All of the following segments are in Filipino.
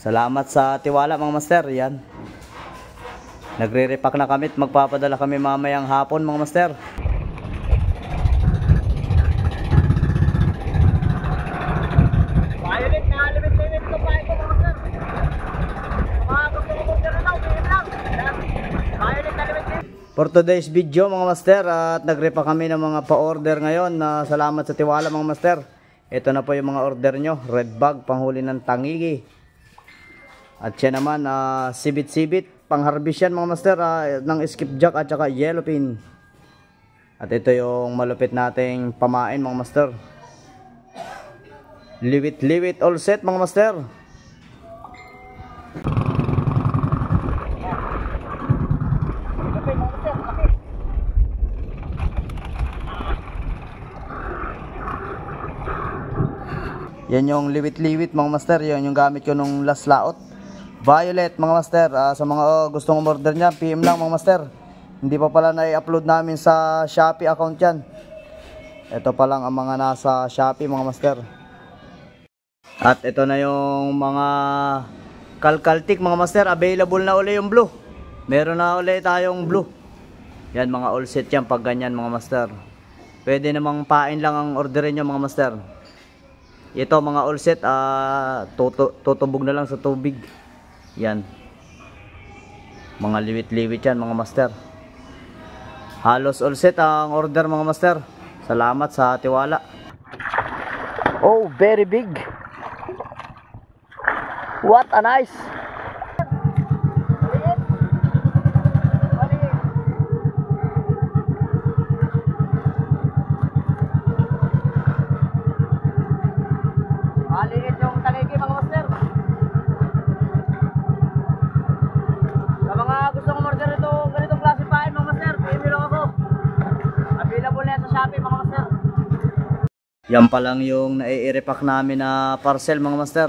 Salamat sa tiwala mga master. Yan. Nagre-repack na kami at magpapadala kami mamayang hapon mga master. Violet na limit ko pa ito mga master. Mga gusto ko na lang, PM lang. Violet na limit. For today's video mga master, at nagrepack kami ng mga pa-order ngayon. Salamat sa tiwala mga master. Ito na po yung mga order nyo. Red bag, panghuli ng tangigi. At siya naman, sibit-sibit, pang-harvest yan mga master, ng skipjack at saka yellowfin. At ito yung malupit nating pamain mga master. Liwit-liwit all set mga master. Yan yung liwit-liwit mga master. Yan yung gamit ko nung last laot. Violet mga master. Sa mga gustong order niya, PM lang mga master. Hindi pa pala na-upload namin sa Shopee account yan. Ito pa lang ang mga nasa Shopee mga master. At ito na yung mga kalkaltik mga master. Available na uli yung blue. Meron na uli tayong blue. Yan mga all set yan pag ganyan mga master. Pwede namang pain lang ang orderin nyo mga master. Ito mga all set, tutubog na lang sa tubig. Yan. Mga liwit-liwit yan mga master. Halos all set ang order mga master. Salamat sa tiwala. Oh, very big. What a nice. Maliit yung tangigi mga master. Sa mga gustong order ito, ganitong klase pain mga master, PM lang ako. Available na sa Shopee mga master. Yan pa lang yung nai-repack namin na parcel mga master.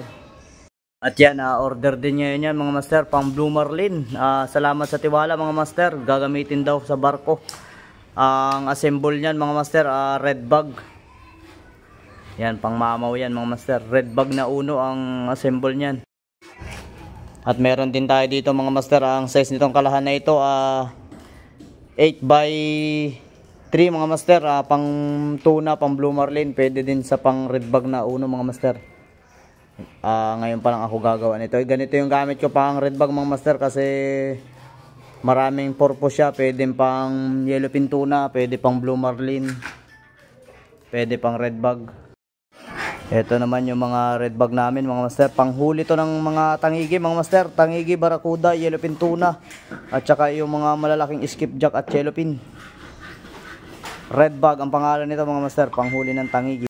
At yan, order din nyo yan mga master, pang Blue Marlin. Salamat sa tiwala mga master. Gagamitin daw sa barko. Ang assemble nyan mga master, red bag. Yan, pang mamaw yan mga master. Red bag na uno ang assemble nyan. At meron din tayo dito mga master. Ang size nitong kalahan na ito 8x3 mga master. Pang tuna, pang Blue Marlin. Pwede din sa pang red bag na uno mga master. Ngayon pa lang ako gagawa nito. Ganito yung gamit ko pang red bag mga master. Kasi maraming purpose siya. Pwede pang yellowfin tuna. Pwede pang Blue Marlin. Pwede pang red bag. Ito naman yung mga red bag namin mga master. Panghuli to ng mga tangigi mga master. Tangigi, barakuda, yellowfin tuna. At saka yung mga malalaking skipjack at yellowfin. Red bag ang pangalan nito mga master. Panghuli ng tangigi.